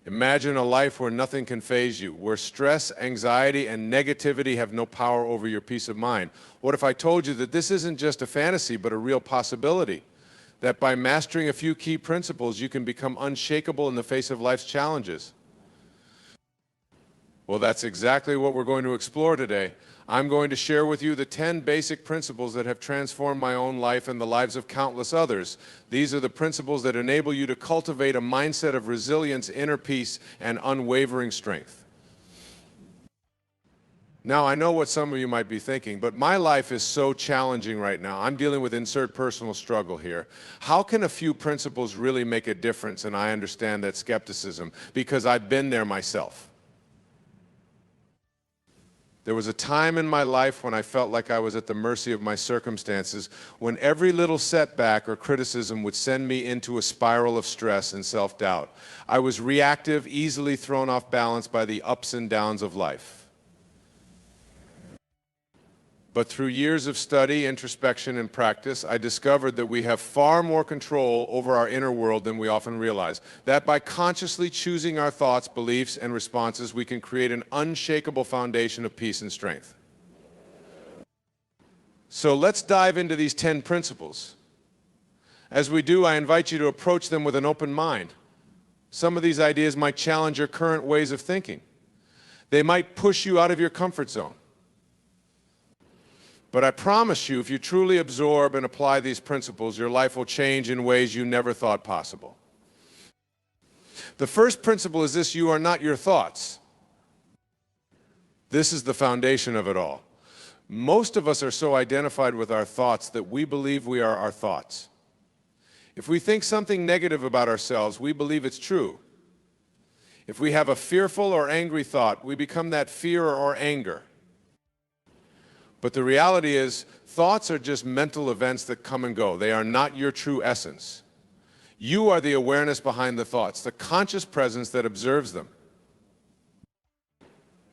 Imagine a life where nothing can faze you, where stress, anxiety, and negativity have no power over your peace of mind. What if I told you that this isn't just a fantasy, but a real possibility? That by mastering a few key principles, you can become unshakable in the face of life's challenges? Well, that's exactly what we're going to explore today. I'm going to share with you the 10 basic principles that have transformed my own life and the lives of countless others. These are the principles that enable you to cultivate a mindset of resilience, inner peace, and unwavering strength. Now, I know what some of you might be thinking, but my life is so challenging right now. I'm dealing with insert personal struggle here. How can a few principles really make a difference? And I understand that skepticism because I've been there myself. There was a time in my life when I felt like I was at the mercy of my circumstances, when every little setback or criticism would send me into a spiral of stress and self-doubt. I was reactive, easily thrown off balance by the ups and downs of life. But through years of study, introspection, and practice, I discovered that we have far more control over our inner world than we often realize. That by consciously choosing our thoughts, beliefs, and responses, we can create an unshakable foundation of peace and strength. So let's dive into these 10 principles. As we do, I invite you to approach them with an open mind. Some of these ideas might challenge your current ways of thinking. They might push you out of your comfort zone. But I promise you, if you truly absorb and apply these principles, your life will change in ways you never thought possible. The first principle is this: you are not your thoughts. This is the foundation of it all. Most of us are so identified with our thoughts that we believe we are our thoughts. If we think something negative about ourselves, we believe it's true. If we have a fearful or angry thought, we become that fear or anger. But the reality is, thoughts are just mental events that come and go. They are not your true essence. You are the awareness behind the thoughts, the conscious presence that observes them.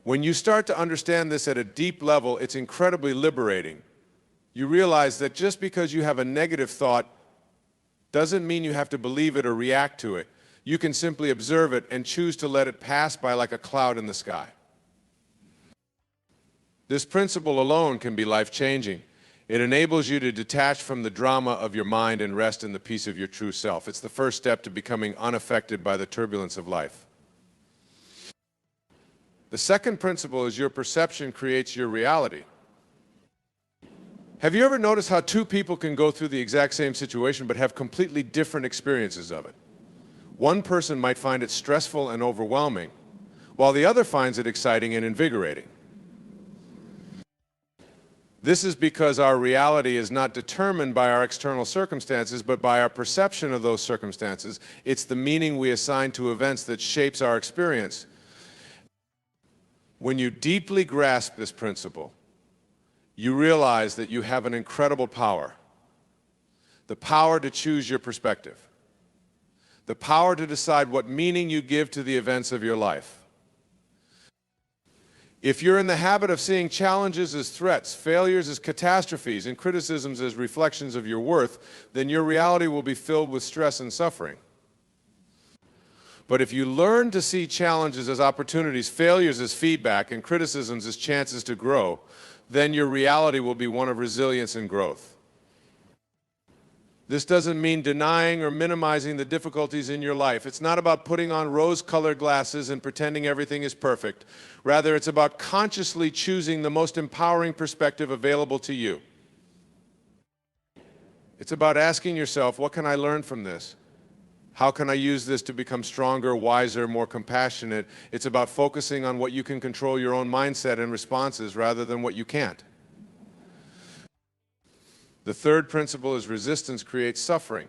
When you start to understand this at a deep level, it's incredibly liberating. You realize that just because you have a negative thought doesn't mean you have to believe it or react to it. You can simply observe it and choose to let it pass by like a cloud in the sky. This principle alone can be life-changing. It enables you to detach from the drama of your mind and rest in the peace of your true self. It's the first step to becoming unaffected by the turbulence of life. The second principle is your perception creates your reality. Have you ever noticed how two people can go through the exact same situation but have completely different experiences of it? One person might find it stressful and overwhelming, while the other finds it exciting and invigorating. This is because our reality is not determined by our external circumstances, but by our perception of those circumstances. It's the meaning we assign to events that shapes our experience. When you deeply grasp this principle, you realize that you have an incredible power. The power to choose your perspective. The power to decide what meaning you give to the events of your life. If you're in the habit of seeing challenges as threats, failures as catastrophes, and criticisms as reflections of your worth, then your reality will be filled with stress and suffering. But if you learn to see challenges as opportunities, failures as feedback, and criticisms as chances to grow, then your reality will be one of resilience and growth. This doesn't mean denying or minimizing the difficulties in your life. It's not about putting on rose-colored glasses and pretending everything is perfect. Rather, it's about consciously choosing the most empowering perspective available to you. It's about asking yourself, what can I learn from this? How can I use this to become stronger, wiser, more compassionate? It's about focusing on what you can control your own mindset and responses rather than what you can't. The third principle is resistance creates suffering.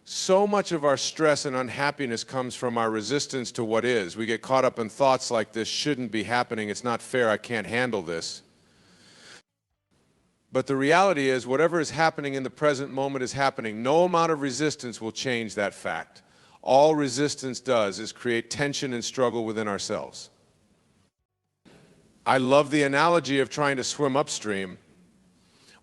So much of our stress and unhappiness comes from our resistance to what is. We get caught up in thoughts like, this shouldn't be happening, it's not fair, I can't handle this. But the reality is, whatever is happening in the present moment is happening. No amount of resistance will change that fact. All resistance does is create tension and struggle within ourselves. I love the analogy of trying to swim upstream.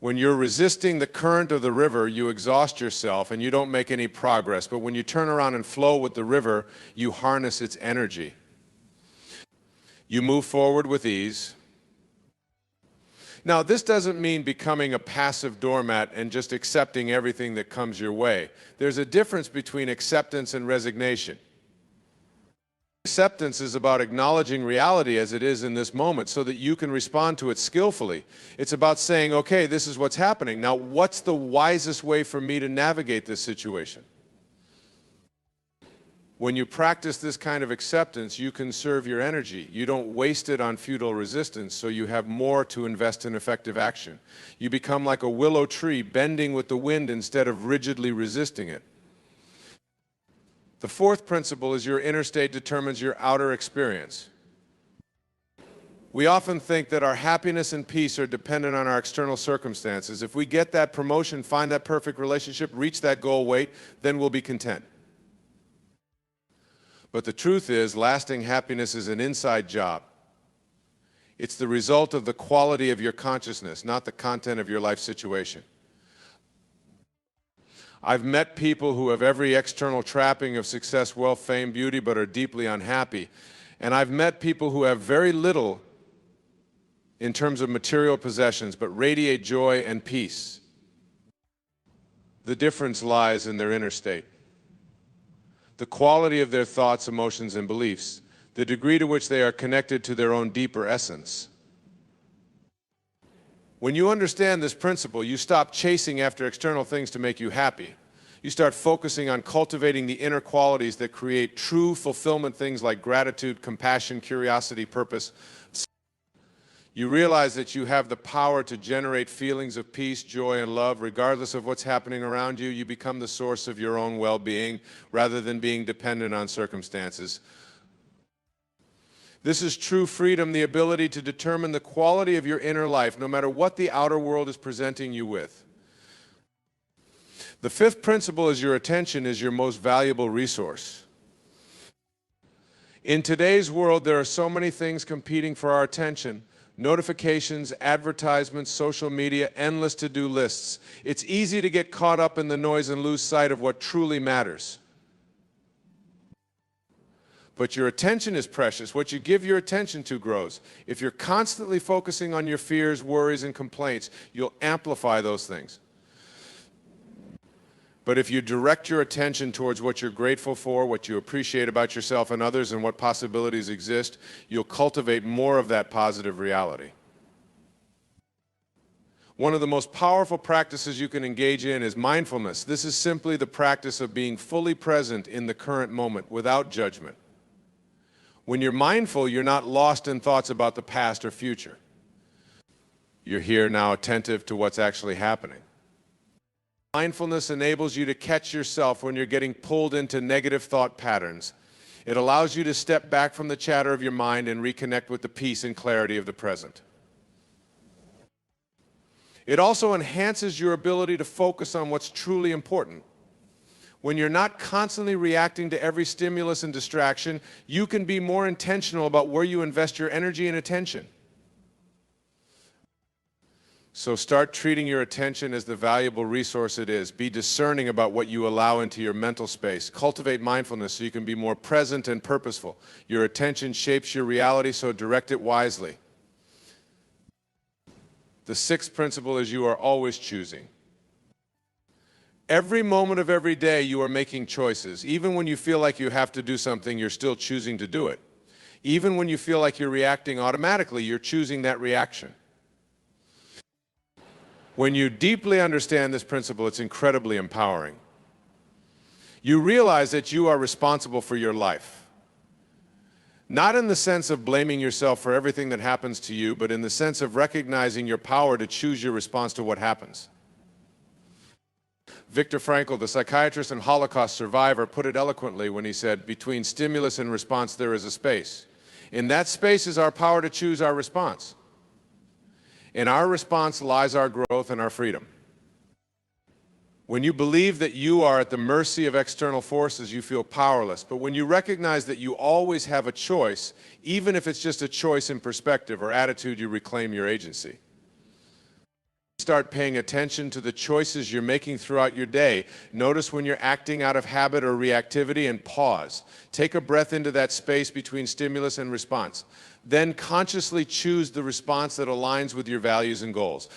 When you're resisting the current of the river, you exhaust yourself and you don't make any progress. But when you turn around and flow with the river, you harness its energy. You move forward with ease. Now, this doesn't mean becoming a passive doormat and just accepting everything that comes your way. There's a difference between acceptance and resignation. Acceptance is about acknowledging reality as it is in this moment so that you can respond to it skillfully. It's about saying, okay, this is what's happening. Now, what's the wisest way for me to navigate this situation? When you practice this kind of acceptance, you conserve your energy. You don't waste it on futile resistance, so you have more to invest in effective action. You become like a willow tree, bending with the wind instead of rigidly resisting it. The fourth principle is your inner state determines your outer experience. We often think that our happiness and peace are dependent on our external circumstances. If we get that promotion, find that perfect relationship, reach that goal weight, then we'll be content. But the truth is, lasting happiness is an inside job. It's the result of the quality of your consciousness, not the content of your life situation. I've met people who have every external trapping of success, wealth, fame, beauty, but are deeply unhappy. And I've met people who have very little in terms of material possessions, but radiate joy and peace. The difference lies in their inner state. The quality of their thoughts, emotions, and beliefs, the degree to which they are connected to their own deeper essence. When you understand this principle, you stop chasing after external things to make you happy. You start focusing on cultivating the inner qualities that create true fulfillment, things like gratitude, compassion, curiosity, purpose. You realize that you have the power to generate feelings of peace, joy, and love, regardless of what's happening around you. You become the source of your own well-being, rather than being dependent on circumstances. This is true freedom, the ability to determine the quality of your inner life, no matter what the outer world is presenting you with. The fifth principle is your attention is your most valuable resource. In today's world, there are so many things competing for our attention. Notifications, advertisements, social media, endless to-do lists. It's easy to get caught up in the noise and lose sight of what truly matters. But your attention is precious. What you give your attention to grows. If you're constantly focusing on your fears, worries, and complaints, you'll amplify those things. But if you direct your attention towards what you're grateful for, what you appreciate about yourself and others, and what possibilities exist, you'll cultivate more of that positive reality. One of the most powerful practices you can engage in is mindfulness. This is simply the practice of being fully present in the current moment without judgment. When you're mindful, you're not lost in thoughts about the past or future. You're here now, attentive to what's actually happening. Mindfulness enables you to catch yourself when you're getting pulled into negative thought patterns. It allows you to step back from the chatter of your mind and reconnect with the peace and clarity of the present. It also enhances your ability to focus on what's truly important. When you're not constantly reacting to every stimulus and distraction, you can be more intentional about where you invest your energy and attention. So start treating your attention as the valuable resource it is. Be discerning about what you allow into your mental space. Cultivate mindfulness so you can be more present and purposeful. Your attention shapes your reality, so direct it wisely. The sixth principle is you are always choosing. Every moment of every day you are making choices. Even when you feel like you have to do something, you're still choosing to do it. Even when you feel like you're reacting automatically, you're choosing that reaction. When you deeply understand this principle, it's incredibly empowering. You realize that you are responsible for your life. Not in the sense of blaming yourself for everything that happens to you, but in the sense of recognizing your power to choose your response to what happens. Viktor Frankl, the psychiatrist and Holocaust survivor, put it eloquently when he said, "Between stimulus and response, there is a space. In that space is our power to choose our response. In our response lies our growth and our freedom." When you believe that you are at the mercy of external forces, you feel powerless. But when you recognize that you always have a choice, even if it's just a choice in perspective or attitude, you reclaim your agency. Start paying attention to the choices you're making throughout your day. Notice when you're acting out of habit or reactivity and pause. Take a breath into that space between stimulus and response. Then consciously choose the response that aligns with your values and goals.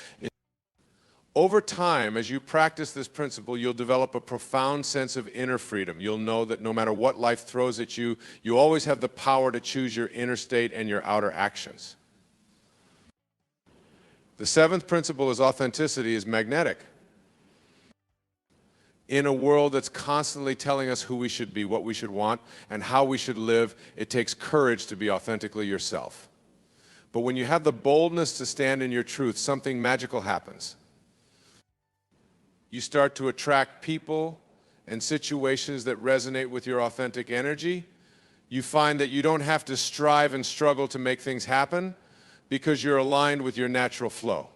Over time, as you practice this principle, you'll develop a profound sense of inner freedom. You'll know that no matter what life throws at you, you always have the power to choose your inner state and your outer actions. The seventh principle is authenticity is magnetic. In a world that's constantly telling us who we should be, what we should want, and how we should live, it takes courage to be authentically yourself. But when you have the boldness to stand in your truth, something magical happens. You start to attract people and situations that resonate with your authentic energy. You find that you don't have to strive and struggle to make things happen because you're aligned with your natural flow.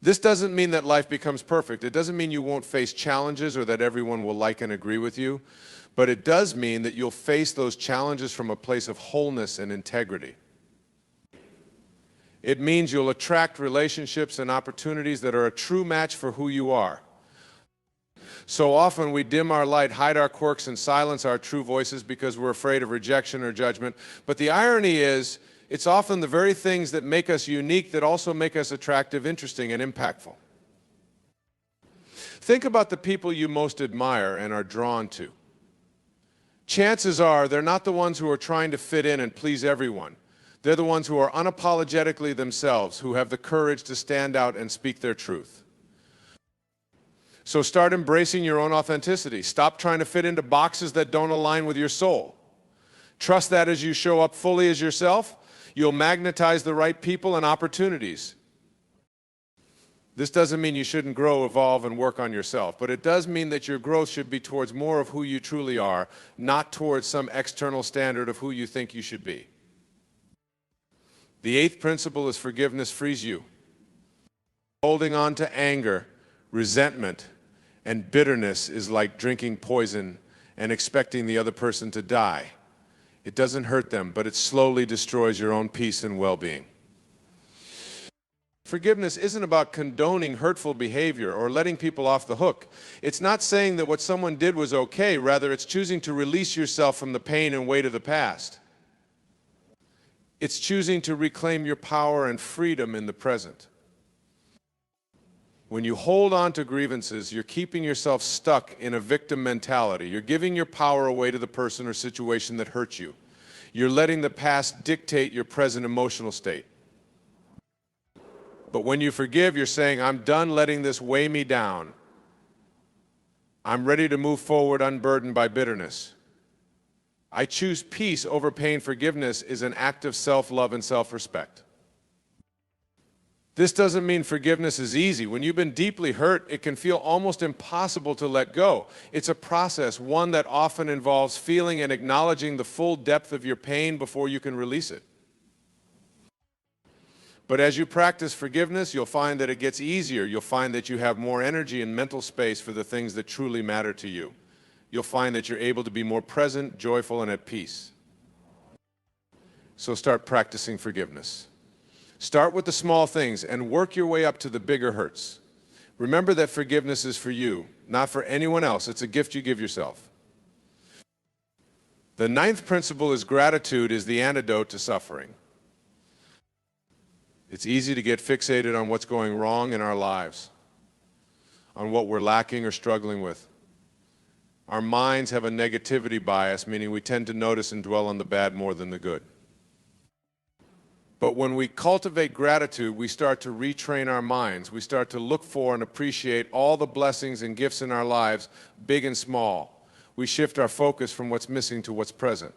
This doesn't mean that life becomes perfect. It doesn't mean you won't face challenges or that everyone will like and agree with you. But it does mean that you'll face those challenges from a place of wholeness and integrity. It means you'll attract relationships and opportunities that are a true match for who you are. So often we dim our light, hide our quirks, and silence our true voices because we're afraid of rejection or judgment. But the irony is, it's often the very things that make us unique that also make us attractive, interesting, and impactful. Think about the people you most admire and are drawn to. Chances are they're not the ones who are trying to fit in and please everyone. They're the ones who are unapologetically themselves, who have the courage to stand out and speak their truth. So start embracing your own authenticity. Stop trying to fit into boxes that don't align with your soul. Trust that as you show up fully as yourself, you'll magnetize the right people and opportunities. This doesn't mean you shouldn't grow, evolve, and work on yourself, but it does mean that your growth should be towards more of who you truly are, not towards some external standard of who you think you should be. The eighth principle is forgiveness frees you. Holding on to anger, resentment, and bitterness is like drinking poison and expecting the other person to die. It doesn't hurt them, but it slowly destroys your own peace and well-being. Forgiveness isn't about condoning hurtful behavior or letting people off the hook. It's not saying that what someone did was okay, rather it's choosing to release yourself from the pain and weight of the past. It's choosing to reclaim your power and freedom in the present. When you hold on to grievances, you're keeping yourself stuck in a victim mentality. You're giving your power away to the person or situation that hurt you. You're letting the past dictate your present emotional state. But when you forgive, you're saying, I'm done letting this weigh me down. I'm ready to move forward unburdened by bitterness. I choose peace over pain. Forgiveness is an act of self-love and self-respect. This doesn't mean forgiveness is easy. When you've been deeply hurt, it can feel almost impossible to let go. It's a process, one that often involves feeling and acknowledging the full depth of your pain before you can release it. But as you practice forgiveness, you'll find that it gets easier. You'll find that you have more energy and mental space for the things that truly matter to you. You'll find that you're able to be more present, joyful, and at peace. So start practicing forgiveness. Start with the small things and work your way up to the bigger hurts. Remember that forgiveness is for you, not for anyone else. It's a gift you give yourself. The ninth principle is gratitude is the antidote to suffering. It's easy to get fixated on what's going wrong in our lives, on what we're lacking or struggling with. Our minds have a negativity bias, meaning we tend to notice and dwell on the bad more than the good. But when we cultivate gratitude, we start to retrain our minds. We start to look for and appreciate all the blessings and gifts in our lives, big and small. We shift our focus from what's missing to what's present.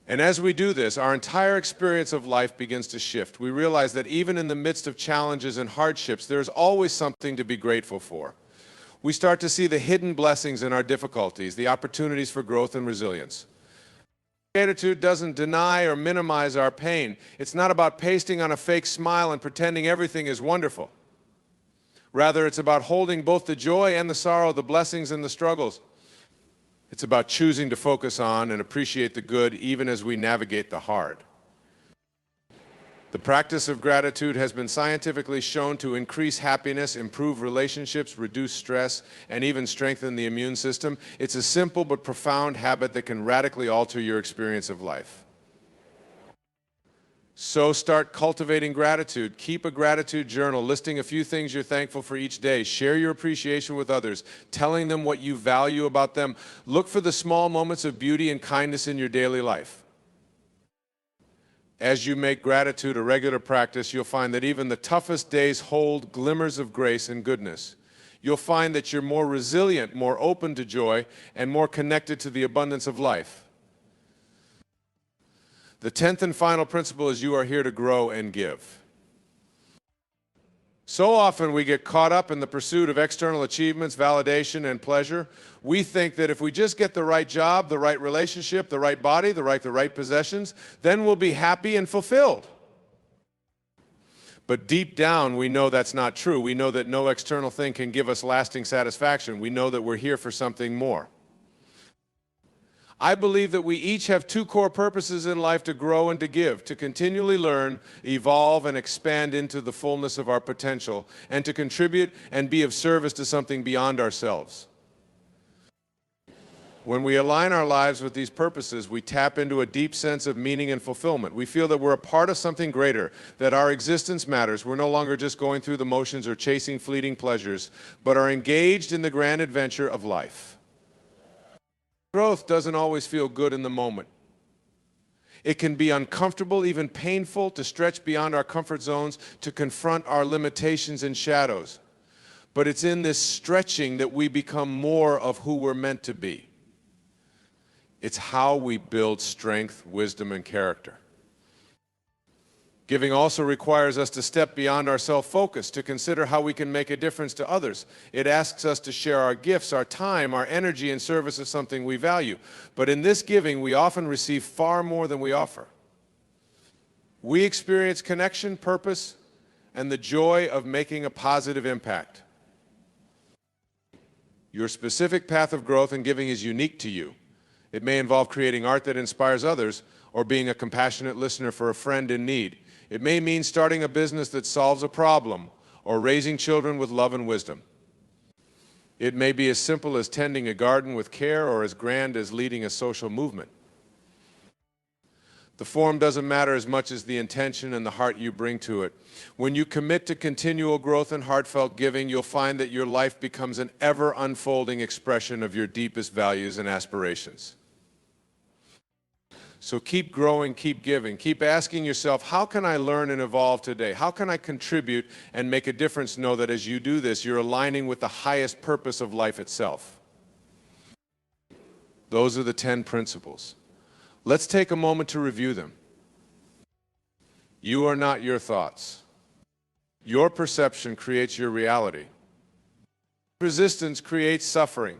And as we do this, our entire experience of life begins to shift. We realize that even in the midst of challenges and hardships, there's always something to be grateful for. We start to see the hidden blessings in our difficulties, the opportunities for growth and resilience. Gratitude doesn't deny or minimize our pain. It's not about pasting on a fake smile and pretending everything is wonderful. Rather, it's about holding both the joy and the sorrow, the blessings and the struggles. It's about choosing to focus on and appreciate the good even as we navigate the hard. The practice of gratitude has been scientifically shown to increase happiness, improve relationships, reduce stress, and even strengthen the immune system. It's a simple but profound habit that can radically alter your experience of life. So start cultivating gratitude. Keep a gratitude journal, listing a few things you're thankful for each day. Share your appreciation with others, telling them what you value about them. Look for the small moments of beauty and kindness in your daily life. As you make gratitude a regular practice, you'll find that even the toughest days hold glimmers of grace and goodness. You'll find that you're more resilient, more open to joy, and more connected to the abundance of life. The 10th and final principle is you are here to grow and give. So often we get caught up in the pursuit of external achievements, validation, and pleasure. We think that if we just get the right job, the right relationship, the right body, the right possessions, then we'll be happy and fulfilled. But deep down, we know that's not true. We know that no external thing can give us lasting satisfaction. We know that we're here for something more. I believe that we each have two core purposes in life: to grow and to give, to continually learn, evolve, and expand into the fullness of our potential, and to contribute and be of service to something beyond ourselves. When we align our lives with these purposes, we tap into a deep sense of meaning and fulfillment. We feel that we're a part of something greater, that our existence matters. We're no longer just going through the motions or chasing fleeting pleasures, but are engaged in the grand adventure of life. Growth doesn't always feel good in the moment. It can be uncomfortable, even painful, to stretch beyond our comfort zones, to confront our limitations and shadows. But it's in this stretching that we become more of who we're meant to be. It's how we build strength, wisdom, and character. Giving also requires us to step beyond our self-focus, to consider how we can make a difference to others. It asks us to share our gifts, our time, our energy in service of something we value. But in this giving, we often receive far more than we offer. We experience connection, purpose, and the joy of making a positive impact. Your specific path of growth and giving is unique to you. It may involve creating art that inspires others, or being a compassionate listener for a friend in need. It may mean starting a business that solves a problem, or raising children with love and wisdom. It may be as simple as tending a garden with care, or as grand as leading a social movement. The form doesn't matter as much as the intention and the heart you bring to it. When you commit to continual growth and heartfelt giving, you'll find that your life becomes an ever-unfolding expression of your deepest values and aspirations. So keep growing, keep giving, keep asking yourself, how can I learn and evolve today? How can I contribute and make a difference? Know that as you do this, you're aligning with the highest purpose of life itself. Those are the 10 principles. Let's take a moment to review them. You are not your thoughts. Your perception creates your reality. Resistance creates suffering.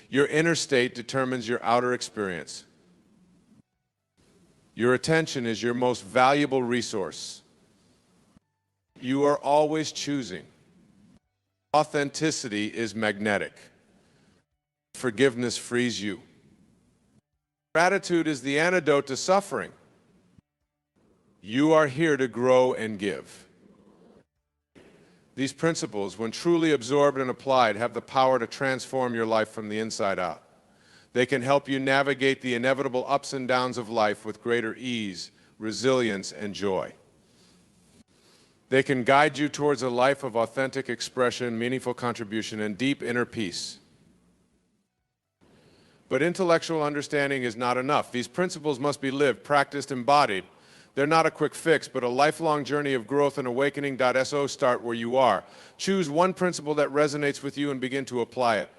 Your inner state determines your outer experience. Your attention is your most valuable resource. You are always choosing. Authenticity is magnetic. Forgiveness frees you. Gratitude is the antidote to suffering. You are here to grow and give. These principles, when truly absorbed and applied, have the power to transform your life from the inside out. They can help you navigate the inevitable ups and downs of life with greater ease, resilience, and joy. They can guide you towards a life of authentic expression, meaningful contribution, and deep inner peace. But intellectual understanding is not enough. These principles must be lived, practiced, embodied. They're not a quick fix, but a lifelong journey of growth and awakening. So start where you are. Choose one principle that resonates with you and begin to apply it.